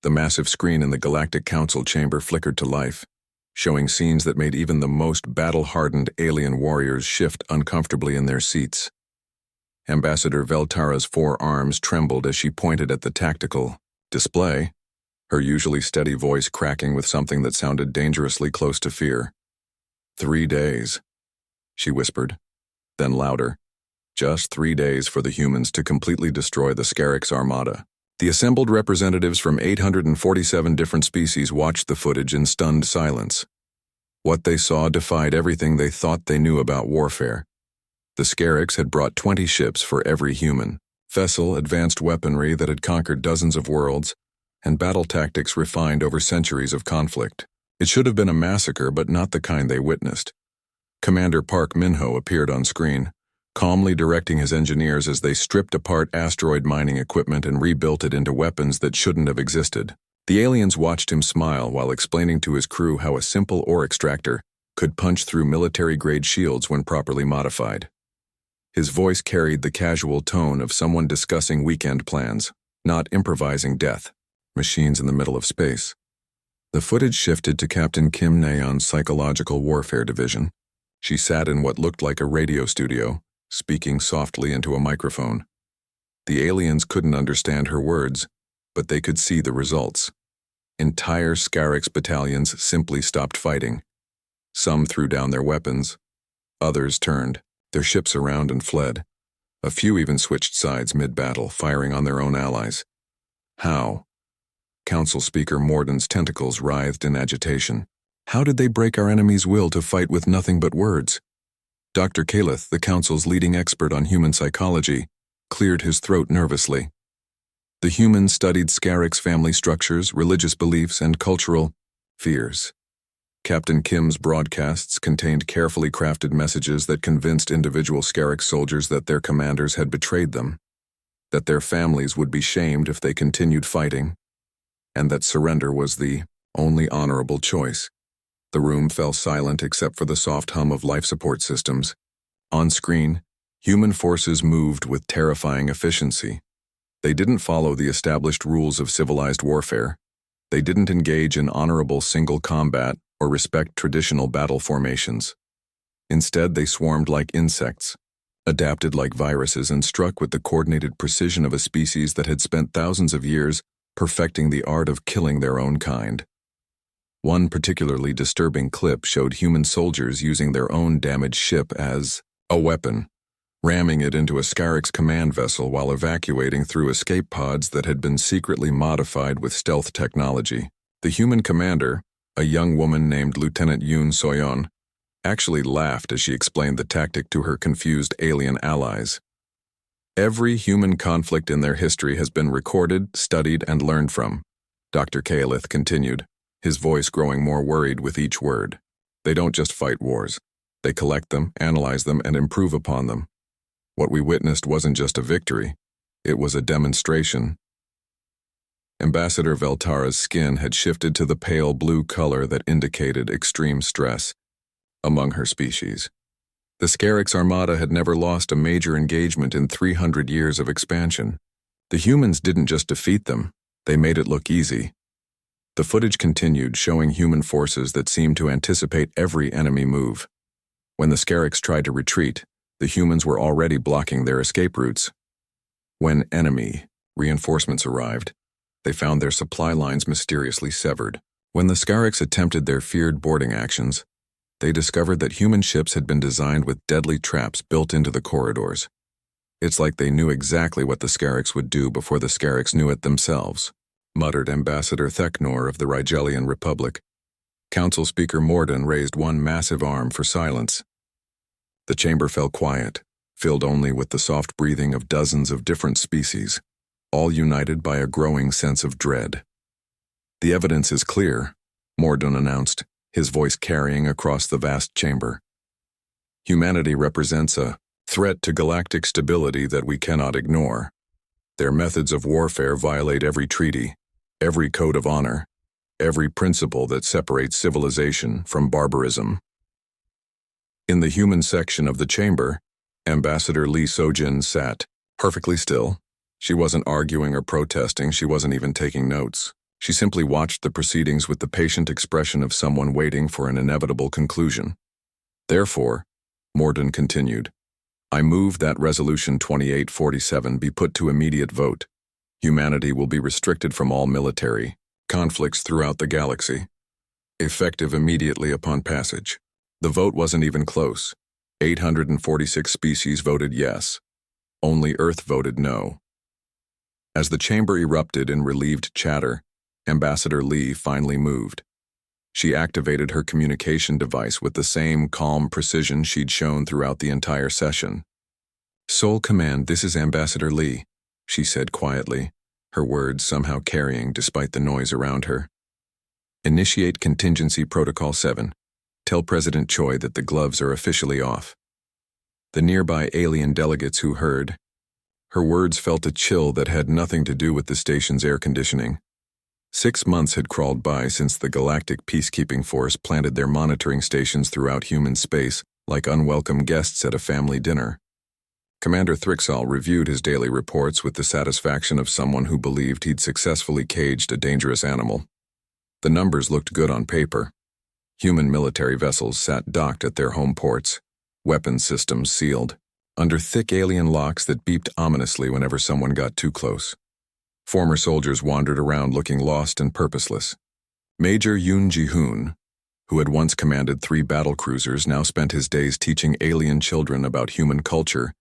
The massive screen in the Galactic Council chamber flickered to life, showing scenes that made even the most battle-hardened alien warriors shift uncomfortably in their seats. Ambassador Veltara's forearms trembled as she pointed at the tactical display, her usually steady voice cracking with something that sounded dangerously close to fear. 3 days, she whispered, then louder. Just 3 days for the humans to completely destroy the Scarix Armada. The assembled representatives from 847 different species watched the footage in stunned silence. What they saw defied everything they thought they knew about warfare. The Scarix had brought 20 ships for every human, vessel, advanced weaponry that had conquered dozens of worlds, and battle tactics refined over centuries of conflict. It should have been a massacre, but not the kind they witnessed. Commander Park Minho appeared on screen, calmly directing his engineers as they stripped apart asteroid mining equipment and rebuilt it into weapons that shouldn't have existed. The aliens watched him smile while explaining to his crew how a simple ore extractor could punch through military-grade shields when properly modified. His voice carried the casual tone of someone discussing weekend plans, not improvising death. Machines in the middle of space. The footage shifted to Captain Kim Nayeon's Psychological Warfare Division. She sat in what looked like a radio studio, speaking softly into a microphone. The aliens couldn't understand her words, but they could see the results. Entire Scarix battalions simply stopped fighting. Some threw down their weapons. Others turned their ships around and fled. A few even switched sides mid-battle, firing on their own allies. How? Council Speaker Morden's tentacles writhed in agitation. How did they break our enemy's will to fight with nothing but words? Dr. Kaleth, the Council's leading expert on human psychology, cleared his throat nervously. The humans studied Scarix family structures, religious beliefs, and cultural fears. Captain Kim's broadcasts contained carefully crafted messages that convinced individual Scarix soldiers that their commanders had betrayed them, that their families would be shamed if they continued fighting, and that surrender was the only honorable choice. The room fell silent except for the soft hum of life support systems. On screen, human forces moved with terrifying efficiency. They didn't follow the established rules of civilized warfare. They didn't engage in honorable single combat or respect traditional battle formations. Instead, they swarmed like insects, adapted like viruses, and struck with the coordinated precision of a species that had spent thousands of years perfecting the art of killing their own kind. One particularly disturbing clip showed human soldiers using their own damaged ship as a weapon, ramming it into a Scarix command vessel while evacuating through escape pods that had been secretly modified with stealth technology. The human commander, a young woman named Lieutenant Yoon Soyeon, actually laughed as she explained the tactic to her confused alien allies. Every human conflict in their history has been recorded, studied, and learned from, Dr. Kaleth continued, his voice growing more worried with each word. They don't just fight wars. They collect them, analyze them, and improve upon them. What we witnessed wasn't just a victory. It was a demonstration. Ambassador Veltara's skin had shifted to the pale blue color that indicated extreme stress among her species. The Scarix Armada had never lost a major engagement in 300 years of expansion. The humans didn't just defeat them, they made it look easy. The footage continued, showing human forces that seemed to anticipate every enemy move. When the Scarix tried to retreat, the humans were already blocking their escape routes. When enemy reinforcements arrived, they found their supply lines mysteriously severed. When the Scarix attempted their feared boarding actions, they discovered that human ships had been designed with deadly traps built into the corridors. It's like they knew exactly what the Scarix would do before the Scarix knew it themselves, muttered Ambassador Theknor of the Rigelian Republic. Council Speaker Morden raised one massive arm for silence. The chamber fell quiet, filled only with the soft breathing of dozens of different species, all united by a growing sense of dread. The evidence is clear, Morden announced, his voice carrying across the vast chamber. Humanity represents a threat to galactic stability that we cannot ignore. Their methods of warfare violate every treaty, every code of honor, every principle that separates civilization from barbarism. In the human section of the chamber, Ambassador Lee Sojin sat, perfectly still. She wasn't arguing or protesting, she wasn't even taking notes. She simply watched the proceedings with the patient expression of someone waiting for an inevitable conclusion. Therefore, Morden continued, I move that Resolution 2847 be put to immediate vote. Humanity will be restricted from all military conflicts throughout the galaxy, effective immediately upon passage. The vote wasn't even close. 846 species voted yes. Only Earth voted no. As the chamber erupted in relieved chatter, Ambassador Lee finally moved. She activated her communication device with the same calm precision she'd shown throughout the entire session. Sol Command, this is Ambassador Lee, she said quietly, her words somehow carrying despite the noise around her. Initiate Contingency Protocol 7. Tell President Choi that the gloves are officially off. The nearby alien delegates who heard her words felt a chill that had nothing to do with the station's air conditioning. 6 months had crawled by since the Galactic Peacekeeping Force planted their monitoring stations throughout human space like unwelcome guests at a family dinner. Commander Thrixall reviewed his daily reports with the satisfaction of someone who believed he'd successfully caged a dangerous animal. The numbers looked good on paper. Human military vessels sat docked at their home ports, weapons systems sealed, under thick alien locks that beeped ominously whenever someone got too close. Former soldiers wandered around looking lost and purposeless. Major Yoon Ji-hoon, who had once commanded 3 battlecruisers, now spent his days teaching alien children about human culture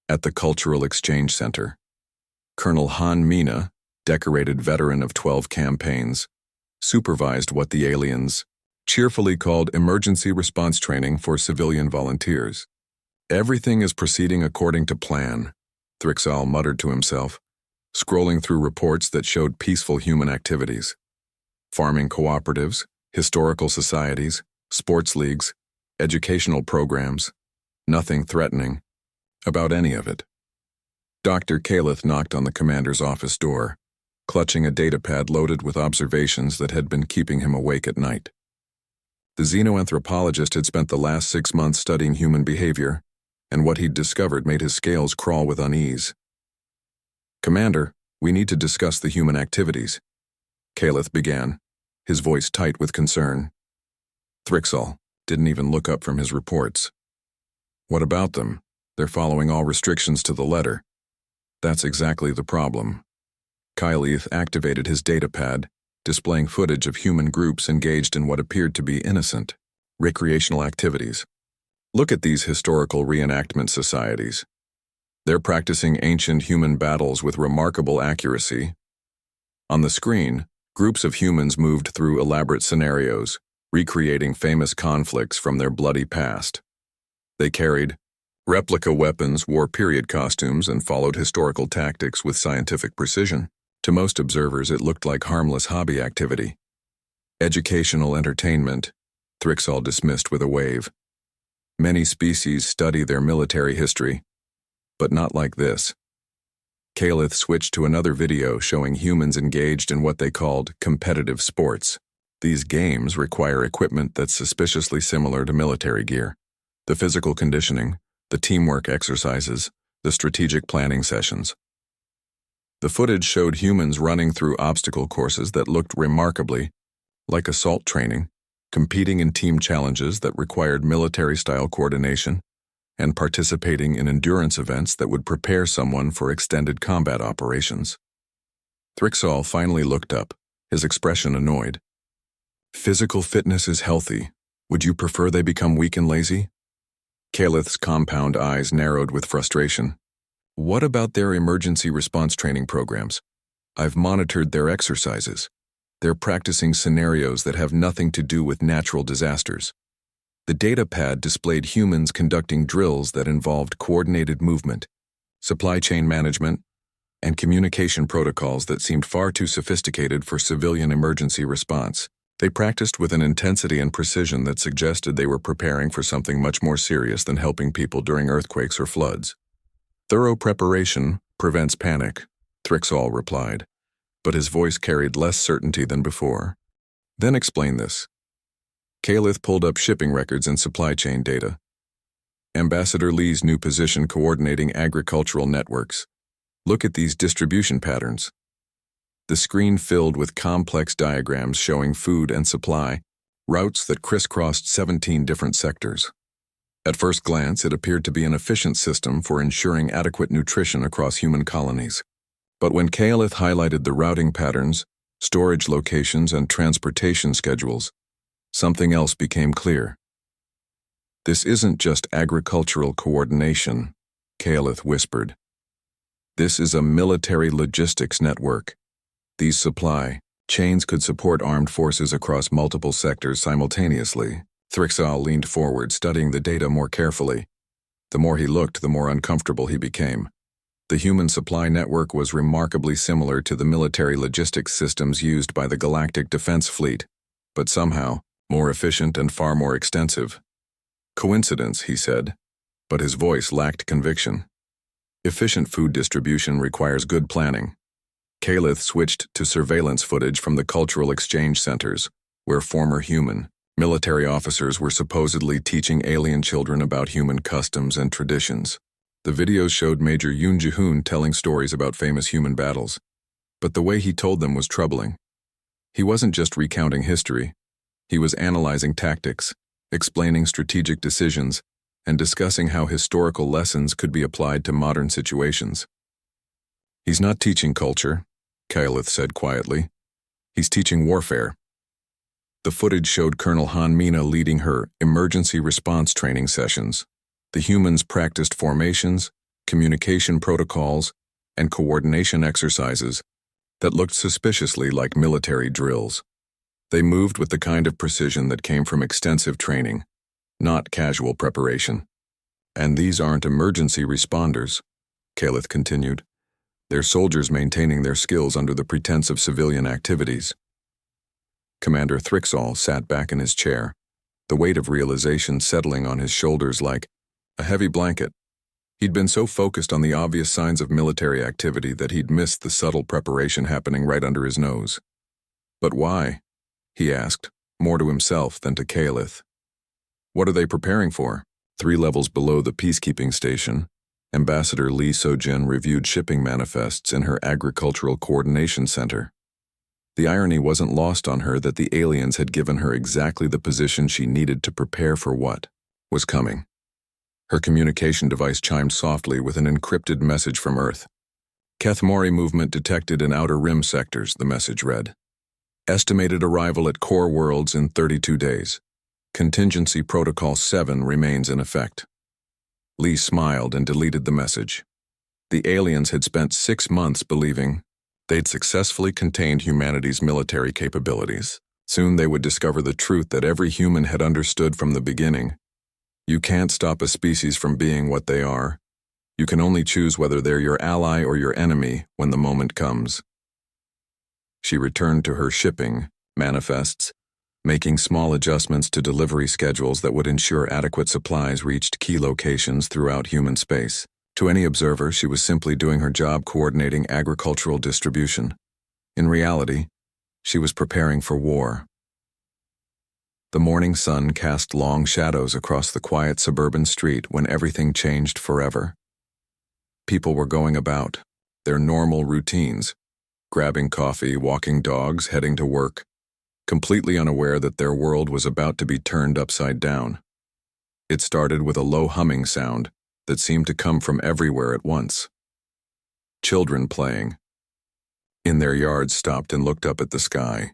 at the Cultural Exchange Center. Colonel Han Mina, decorated veteran of 12 campaigns, supervised what the aliens cheerfully called emergency response training for civilian volunteers. Everything is proceeding according to plan, Thrixall muttered to himself, scrolling through reports that showed peaceful human activities. Farming cooperatives, historical societies, sports leagues, educational programs, nothing threatening about any of it. Dr. Kaleth knocked on the commander's office door, clutching a datapad loaded with observations that had been keeping him awake at night. The xenoanthropologist had spent the last 6 months studying human behavior, and what he'd discovered made his scales crawl with unease. Commander, we need to discuss the human activities, Kaleth began, his voice tight with concern. Thrixall didn't even look up from his reports. What about them? They're following all restrictions to the letter. That's exactly the problem. Kyleth activated his datapad, displaying footage of human groups engaged in what appeared to be innocent recreational activities. Look at these historical reenactment societies. They're practicing ancient human battles with remarkable accuracy. On the screen, groups of humans moved through elaborate scenarios, recreating famous conflicts from their bloody past. They carried replica weapons, wore period costumes, and followed historical tactics with scientific precision. To most observers, it looked like harmless hobby activity. Educational entertainment, Thrixall dismissed with a wave. Many species study their military history, but not like this. Kaleth switched to another video showing humans engaged in what they called competitive sports. These games require equipment that's suspiciously similar to military gear. The physical conditioning, the teamwork exercises, the strategic planning sessions. The footage showed humans running through obstacle courses that looked remarkably like assault training, competing in team challenges that required military-style coordination, and participating in endurance events that would prepare someone for extended combat operations. Thrixall finally looked up, his expression annoyed. Physical fitness is healthy. Would you prefer they become weak and lazy? Kaleth's compound eyes narrowed with frustration. What about their emergency response training programs? I've monitored their exercises. They're practicing scenarios that have nothing to do with natural disasters. The datapad displayed humans conducting drills that involved coordinated movement, supply chain management, and communication protocols that seemed far too sophisticated for civilian emergency response. They practiced with an intensity and precision that suggested they were preparing for something much more serious than helping people during earthquakes or floods. Thorough preparation prevents panic, Thrixall replied, but his voice carried less certainty than before. Then explain this. Kaleth pulled up shipping records and supply chain data. Ambassador Lee's new position coordinating agricultural networks. Look at these distribution patterns. the screen filled with complex diagrams showing food and supply, routes that crisscrossed 17 different sectors. At first glance, it appeared to be an efficient system for ensuring adequate nutrition across human colonies. But when Kaelith highlighted the routing patterns, storage locations, and transportation schedules, something else became clear. "This isn't just agricultural coordination," Kaelith whispered. "This is a military logistics network. These supply chains could support armed forces across multiple sectors simultaneously." Thrixal leaned forward, studying the data more carefully. The more he looked, the more uncomfortable he became. The human supply network was remarkably similar to the military logistics systems used by the Galactic Defense Fleet, but somehow more efficient and far more extensive. "Coincidence," he said, but his voice lacked conviction. "Efficient food distribution requires good planning." Kaelith switched to surveillance footage from the cultural exchange centers, where former human military officers were supposedly teaching alien children about human customs and traditions. The videos showed Major Yoon Ji-hoon telling stories about famous human battles, but the way he told them was troubling. He wasn't just recounting history, he was analyzing tactics, explaining strategic decisions, and discussing how historical lessons could be applied to modern situations. "He's not teaching culture," Kaelith said quietly. "He's teaching warfare." The footage showed Colonel Han Mina leading her emergency response training sessions. The humans practiced formations, communication protocols, and coordination exercises that looked suspiciously like military drills. They moved with the kind of precision that came from extensive training, not casual preparation. "And these aren't emergency responders," Kaelith continued. "They're soldiers maintaining their skills under the pretense of civilian activities." Commander Thrixal sat back in his chair, the weight of realization settling on his shoulders like a heavy blanket. He'd been so focused on the obvious signs of military activity that he'd missed the subtle preparation happening right under his nose. "But why?" he asked, more to himself than to Kaelith. "What are they preparing for?" 3 levels below the peacekeeping station, Ambassador Lee Sojin reviewed shipping manifests in her Agricultural Coordination Center. The irony wasn't lost on her that the aliens had given her exactly the position she needed to prepare for what was coming. Her communication device chimed softly with an encrypted message from Earth. "Keth Mori movement detected in Outer Rim sectors," the message read. "Estimated arrival at core worlds in 32 days. Contingency Protocol 7 remains in effect." Lee smiled and deleted the message. The aliens had spent 6 months believing they'd successfully contained humanity's military capabilities. Soon they would discover the truth that every human had understood from the beginning. You can't stop a species from being what they are. You can only choose whether they're your ally or your enemy when the moment comes. She returned to her shipping manifests, making small adjustments to delivery schedules that would ensure adequate supplies reached key locations throughout human space. To any observer, she was simply doing her job coordinating agricultural distribution. In reality, she was preparing for war. The morning sun cast long shadows across the quiet suburban street when everything changed forever. People were going about their normal routines, grabbing coffee, walking dogs, heading to work, completely unaware that their world was about to be turned upside down. It started with a low humming sound that seemed to come from everywhere at once. Children playing in their yards stopped and looked up at the sky.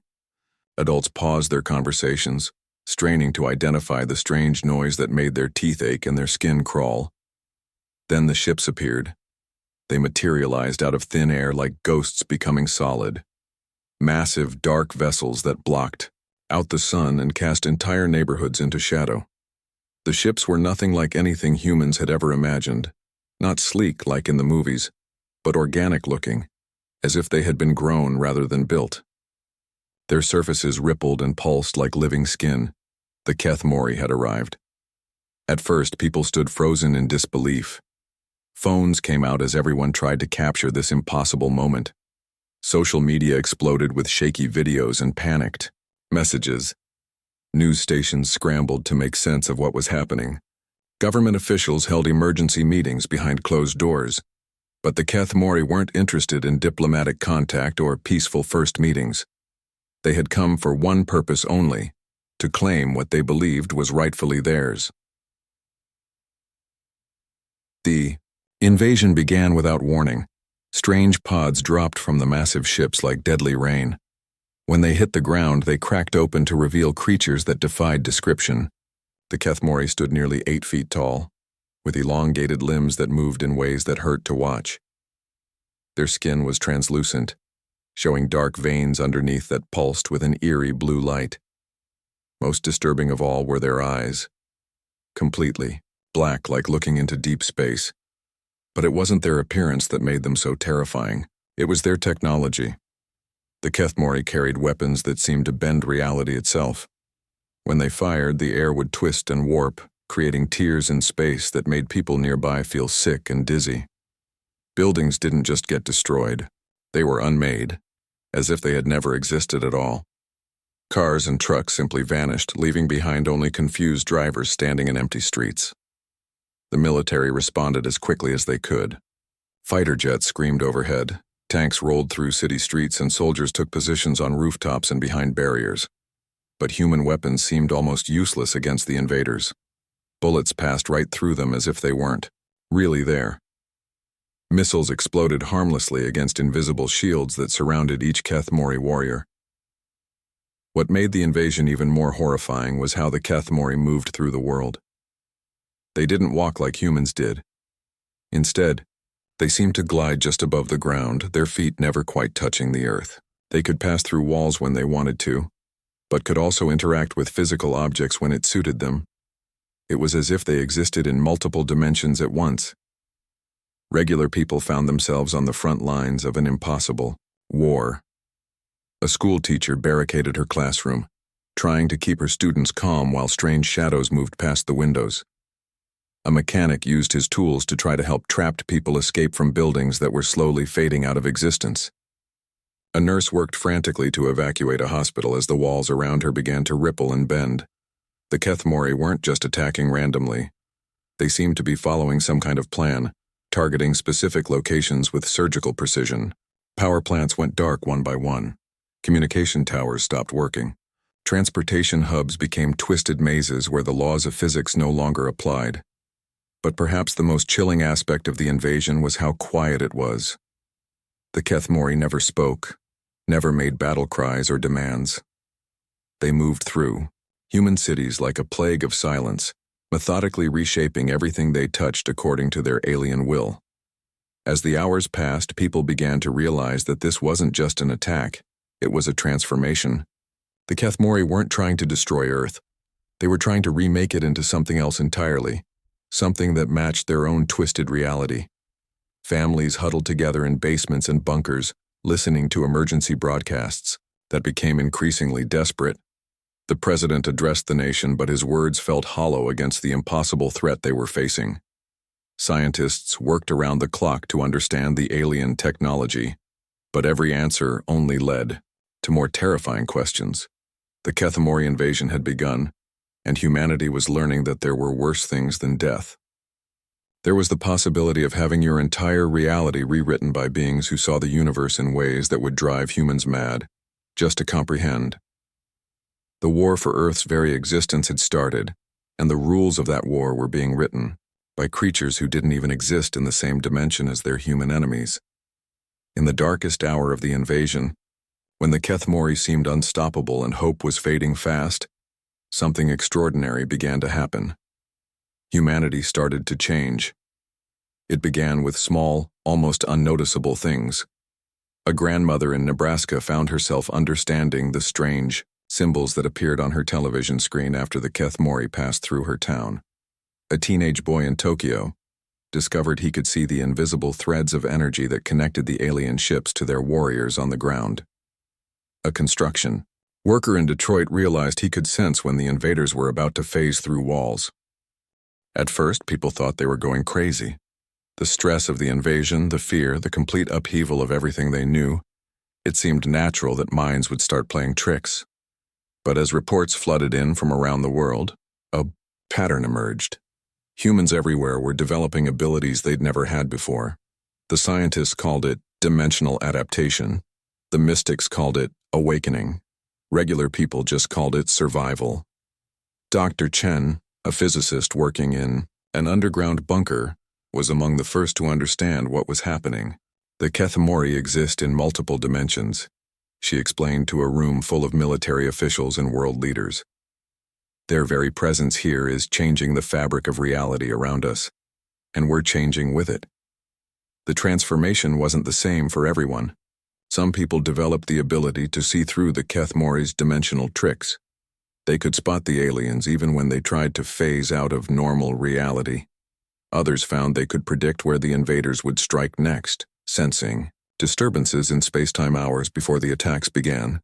Adults paused their conversations, straining to identify the strange noise that made their teeth ache and their skin crawl. Then the ships appeared. They materialized out of thin air like ghosts becoming solid. Massive, dark vessels that blocked out the sun and cast entire neighborhoods into shadow. The ships were nothing like anything humans had ever imagined, not sleek like in the movies, but organic-looking, as if they had been grown rather than built. Their surfaces rippled and pulsed like living skin. The Keth Mori had arrived. At first, people stood frozen in disbelief. Phones came out as everyone tried to capture this impossible moment. Social media exploded with shaky videos and panicked messages. News stations scrambled to make sense of what was happening. Government officials held emergency meetings behind closed doors. But the Keth-Mori weren't interested in diplomatic contact or peaceful first meetings. They had come for one purpose only, to claim what they believed was rightfully theirs. The invasion began without warning. Strange pods dropped from the massive ships like deadly rain. When they hit the ground, they cracked open to reveal creatures that defied description. The Keth-Mori stood nearly 8 feet tall, with elongated limbs that moved in ways that hurt to watch. Their skin was translucent, showing dark veins underneath that pulsed with an eerie blue light. Most disturbing of all were their eyes, completely black like looking into deep space. But it wasn't their appearance that made them so terrifying. It was their technology. The Keth-Mori carried weapons that seemed to bend reality itself. When they fired, the air would twist and warp, creating tears in space that made people nearby feel sick and dizzy. Buildings didn't just get destroyed. They were unmade, as if they had never existed at all. Cars and trucks simply vanished, leaving behind only confused drivers standing in empty streets. The military responded as quickly as they could. Fighter jets screamed overhead, tanks rolled through city streets, and soldiers took positions on rooftops and behind barriers. But human weapons seemed almost useless against the invaders. Bullets passed right through them as if they weren't really there. Missiles exploded harmlessly against invisible shields that surrounded each Keth-Mori warrior. What made the invasion even more horrifying was how the Keth-Mori moved through the world. They didn't walk like humans did. Instead, they seemed to glide just above the ground, their feet never quite touching the earth. They could pass through walls when they wanted to, but could also interact with physical objects when it suited them. It was as if they existed in multiple dimensions at once. Regular people found themselves on the front lines of an impossible war. A school teacher barricaded her classroom, trying to keep her students calm while strange shadows moved past the windows. A mechanic used his tools to try to help trapped people escape from buildings that were slowly fading out of existence. A nurse worked frantically to evacuate a hospital as the walls around her began to ripple and bend. The Keth-Mori weren't just attacking randomly. They seemed to be following some kind of plan, targeting specific locations with surgical precision. Power plants went dark one by one. Communication towers stopped working. Transportation hubs became twisted mazes where the laws of physics no longer applied. But perhaps the most chilling aspect of the invasion was how quiet it was. The Keth-Mori never spoke, never made battle cries or demands. They moved through human cities like a plague of silence, methodically reshaping everything they touched according to their alien will. As the hours passed, people began to realize that this wasn't just an attack, it was a transformation. The Keth-Mori weren't trying to destroy Earth. They were trying to remake it into something else entirely, something that matched their own twisted reality. Families huddled together in basements and bunkers, listening to emergency broadcasts that became increasingly desperate. The president addressed the nation, but his words felt hollow against the impossible threat they were facing. Scientists worked around the clock to understand the alien technology, but every answer only led to more terrifying questions. The Keth-Mori invasion had begun, and humanity was learning that there were worse things than death. There was the possibility of having your entire reality rewritten by beings who saw the universe in ways that would drive humans mad, just to comprehend. The war for Earth's very existence had started, and the rules of that war were being written by creatures who didn't even exist in the same dimension as their human enemies. In the darkest hour of the invasion, when the Keth-Mori seemed unstoppable and hope was fading fast, something extraordinary began to happen. Humanity started to change. It began with small, almost unnoticeable things. A grandmother in Nebraska found herself understanding the strange symbols that appeared on her television screen after the Keth-Mori passed through her town. A teenage boy in Tokyo discovered he could see the invisible threads of energy that connected the alien ships to their warriors on the ground. A construction worker in Detroit realized he could sense when the invaders were about to phase through walls. At first, people thought they were going crazy. The stress of the invasion, the fear, the complete upheaval of everything they knew, it seemed natural that minds would start playing tricks. But as reports flooded in from around the world, a pattern emerged. Humans everywhere were developing abilities they'd never had before. The scientists called it dimensional adaptation. The mystics called it awakening. Regular people just called it survival. Dr. Chen, a physicist working in an underground bunker, was among the first to understand what was happening. The Kethmori exist in multiple dimensions, she explained to a room full of military officials and world leaders. Their very presence here is changing the fabric of reality around us, and we're changing with it. The transformation wasn't the same for everyone. Some people developed the ability to see through the Kethmori's dimensional tricks. They could spot the aliens even when they tried to phase out of normal reality. Others found they could predict where the invaders would strike next, sensing disturbances in space-time hours before the attacks began.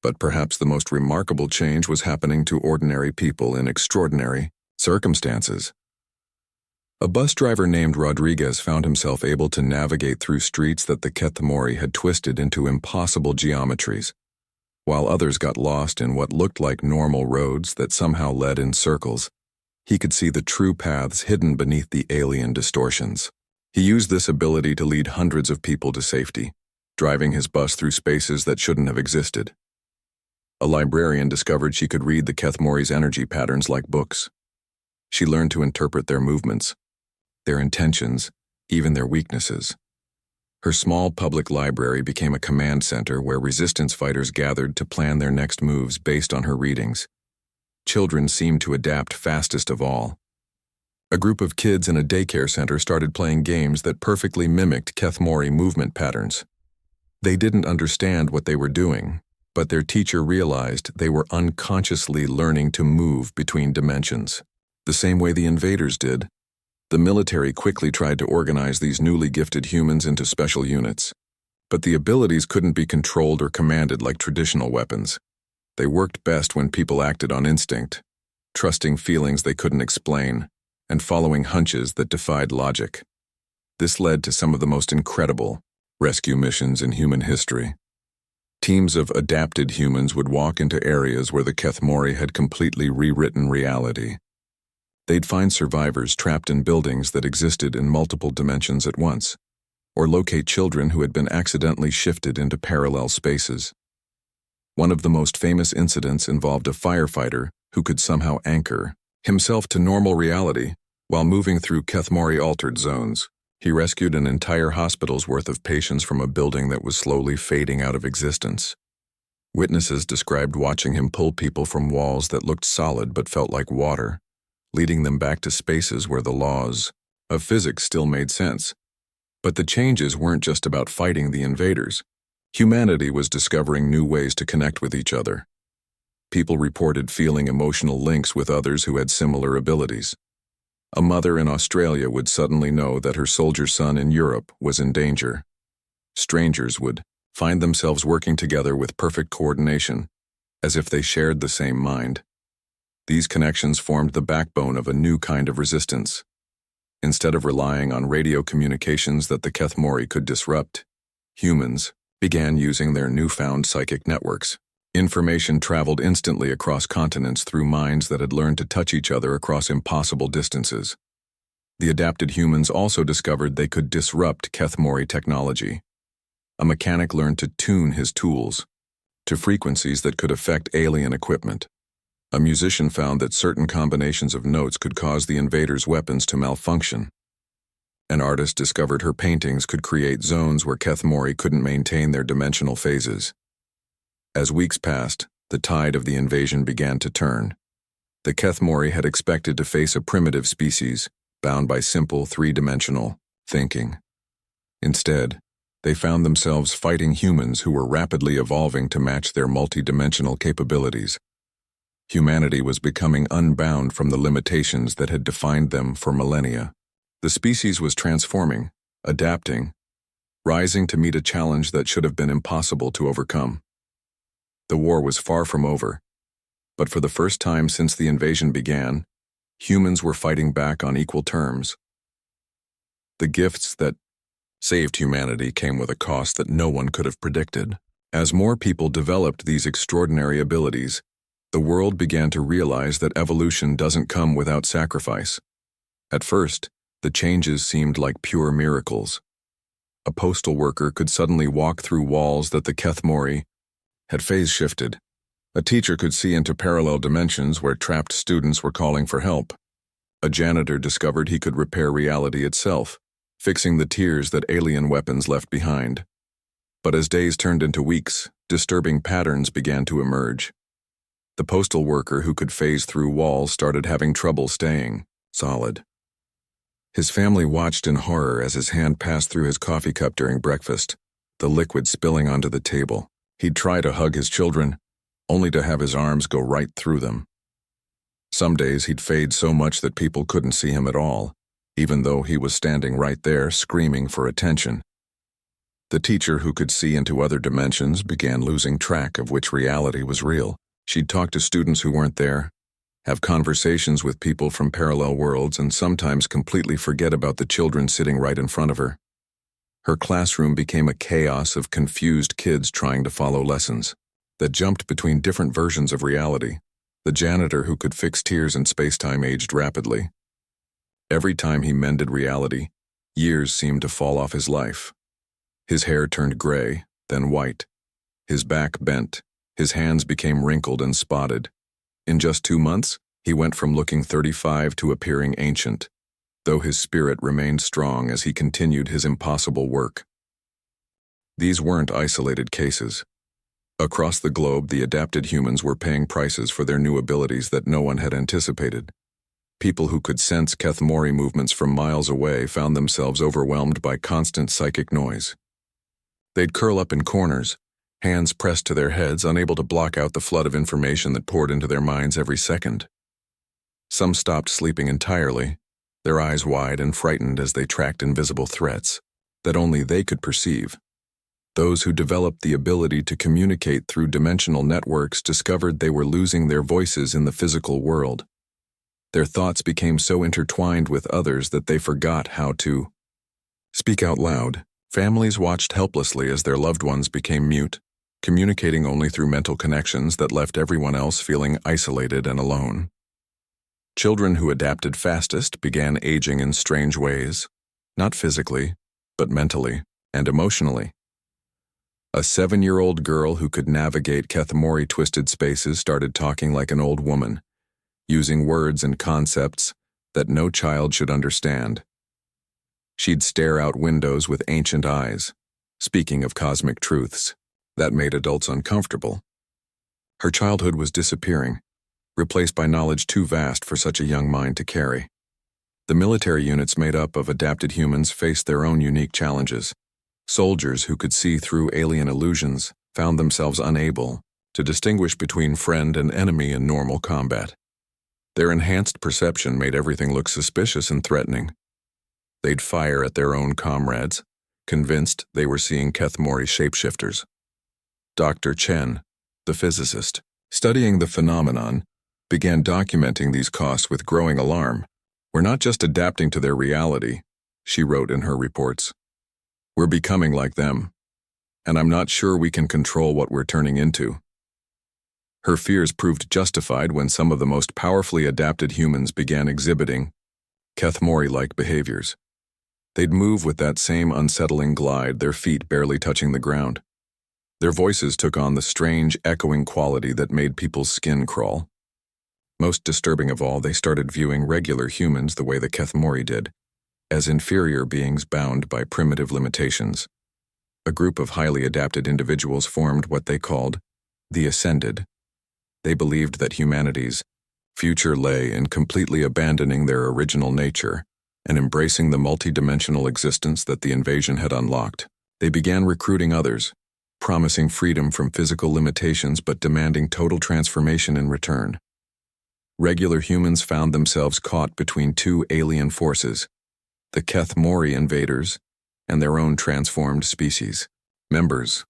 But perhaps the most remarkable change was happening to ordinary people in extraordinary circumstances. A bus driver named Rodriguez found himself able to navigate through streets that the Kethmori had twisted into impossible geometries, while others got lost in what looked like normal roads that somehow led in circles. He could see the true paths hidden beneath the alien distortions. He used this ability to lead hundreds of people to safety, driving his bus through spaces that shouldn't have existed. A librarian discovered she could read the Kethmori's energy patterns like books. She learned to interpret their movements, their intentions, even their weaknesses. Her small public library became a command center where resistance fighters gathered to plan their next moves based on her readings. Children seemed to adapt fastest of all. A group of kids in a daycare center started playing games that perfectly mimicked Kethmori movement patterns. They didn't understand what they were doing, but their teacher realized they were unconsciously learning to move between dimensions, the same way the invaders did. The military quickly tried to organize these newly gifted humans into special units, but the abilities couldn't be controlled or commanded like traditional weapons. They worked best when people acted on instinct, trusting feelings they couldn't explain, and following hunches that defied logic. This led to some of the most incredible rescue missions in human history. Teams of adapted humans would walk into areas where the Kethmori had completely rewritten reality. They'd find survivors trapped in buildings that existed in multiple dimensions at once, or locate children who had been accidentally shifted into parallel spaces. One of the most famous incidents involved a firefighter who could somehow anchor himself to normal reality while moving through Kethmori-altered zones. He rescued an entire hospital's worth of patients from a building that was slowly fading out of existence. Witnesses described watching him pull people from walls that looked solid but felt like water, leading them back to spaces where the laws of physics still made sense. But the changes weren't just about fighting the invaders. Humanity was discovering new ways to connect with each other. People reported feeling emotional links with others who had similar abilities. A mother in Australia would suddenly know that her soldier son in Europe was in danger. Strangers would find themselves working together with perfect coordination, as if they shared the same mind. These connections formed the backbone of a new kind of resistance. Instead of relying on radio communications that the Kethmori could disrupt, humans began using their newfound psychic networks. Information traveled instantly across continents through minds that had learned to touch each other across impossible distances. The adapted humans also discovered they could disrupt Kethmori technology. A mechanic learned to tune his tools to frequencies that could affect alien equipment. A musician found that certain combinations of notes could cause the invaders' weapons to malfunction. An artist discovered her paintings could create zones where Kethmori couldn't maintain their dimensional phases. As weeks passed, the tide of the invasion began to turn. The Kethmori had expected to face a primitive species, bound by simple three-dimensional thinking. Instead, they found themselves fighting humans who were rapidly evolving to match their multi-dimensional capabilities. Humanity was becoming unbound from the limitations that had defined them for millennia. The species was transforming, adapting, rising to meet a challenge that should have been impossible to overcome. The war was far from over, but for the first time since the invasion began, humans were fighting back on equal terms. The gifts that saved humanity came with a cost that no one could have predicted. As more people developed these extraordinary abilities, the world began to realize that evolution doesn't come without sacrifice. At first, the changes seemed like pure miracles. A postal worker could suddenly walk through walls that the Kethmori had phase shifted. A teacher could see into parallel dimensions where trapped students were calling for help. A janitor discovered he could repair reality itself, fixing the tears that alien weapons left behind. But as days turned into weeks, disturbing patterns began to emerge. The postal worker who could phase through walls started having trouble staying solid. His family watched in horror as his hand passed through his coffee cup during breakfast, the liquid spilling onto the table. He'd try to hug his children, only to have his arms go right through them. Some days he'd fade so much that people couldn't see him at all, even though he was standing right there screaming for attention. The teacher who could see into other dimensions began losing track of which reality was real. She'd talk to students who weren't there, have conversations with people from parallel worlds, and sometimes completely forget about the children sitting right in front of her. Her classroom became a chaos of confused kids trying to follow lessons that jumped between different versions of reality. The janitor who could fix tears in space-time aged rapidly. Every time he mended reality, years seemed to fall off his life. His hair turned gray, then white. His back bent. His hands became wrinkled and spotted. In just 2 months, he went from looking 35 to appearing ancient, though his spirit remained strong as he continued his impossible work. These weren't isolated cases. Across the globe, the adapted humans were paying prices for their new abilities that no one had anticipated. People who could sense Kethmori movements from miles away found themselves overwhelmed by constant psychic noise. They'd curl up in corners, hands pressed to their heads, unable to block out the flood of information that poured into their minds every second. Some stopped sleeping entirely, their eyes wide and frightened as they tracked invisible threats that only they could perceive. Those who developed the ability to communicate through dimensional networks discovered they were losing their voices in the physical world. Their thoughts became so intertwined with others that they forgot how to speak out loud. Families watched helplessly as their loved ones became mute, communicating only through mental connections that left everyone else feeling isolated and alone. Children who adapted fastest began aging in strange ways, not physically, but mentally and emotionally. A 7-year-old girl who could navigate Kethmori twisted spaces started talking like an old woman, using words and concepts that no child should understand. She'd stare out windows with ancient eyes, speaking of cosmic truths that made adults uncomfortable. Her childhood was disappearing, replaced by knowledge too vast for such a young mind to carry. The military units made up of adapted humans faced their own unique challenges. Soldiers who could see through alien illusions found themselves unable to distinguish between friend and enemy in normal combat. Their enhanced perception made everything look suspicious and threatening. They'd fire at their own comrades, convinced they were seeing Kethmori shapeshifters. Dr. Chen, the physicist, studying the phenomenon, began documenting these costs with growing alarm. "We're not just adapting to their reality," she wrote in her reports. "We're becoming like them, and I'm not sure we can control what we're turning into." Her fears proved justified when some of the most powerfully adapted humans began exhibiting Kethmori-like behaviors. They'd move with that same unsettling glide, their feet barely touching the ground. Their voices took on the strange, echoing quality that made people's skin crawl. Most disturbing of all, they started viewing regular humans the way the Kethmori did, as inferior beings bound by primitive limitations. A group of highly adapted individuals formed what they called the Ascended. They believed that humanity's future lay in completely abandoning their original nature and embracing the multidimensional existence that the invasion had unlocked. They began recruiting others, promising freedom from physical limitations but demanding total transformation in return. Regular humans found themselves caught between two alien forces, the Kethmori invaders and their own transformed species members.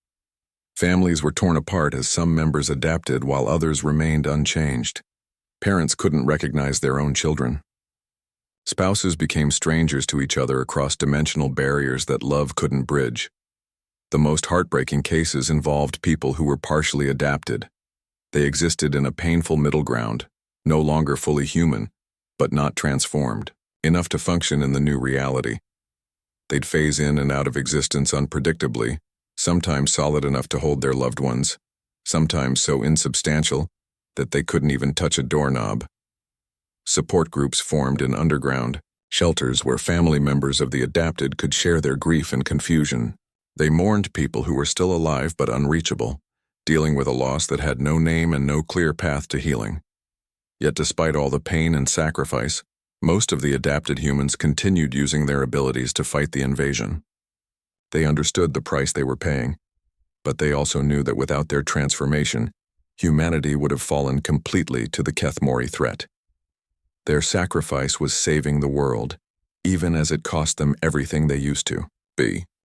Families were torn apart as some members adapted while others remained unchanged. Parents couldn't recognize their own children. Spouses became strangers to each other across dimensional barriers that love couldn't bridge. The most heartbreaking cases involved people who were partially adapted. They existed in a painful middle ground, no longer fully human, but not transformed, enough to function in the new reality. They'd phase in and out of existence unpredictably, sometimes solid enough to hold their loved ones, sometimes so insubstantial that they couldn't even touch a doorknob. Support groups formed in underground shelters where family members of the adapted could share their grief and confusion. They mourned people who were still alive but unreachable, dealing with a loss that had no name and no clear path to healing. Yet despite all the pain and sacrifice, most of the adapted humans continued using their abilities to fight the invasion. They understood the price they were paying, but they also knew that without their transformation, humanity would have fallen completely to the Kethmori threat. Their sacrifice was saving the world, even as it cost them everything they used to be.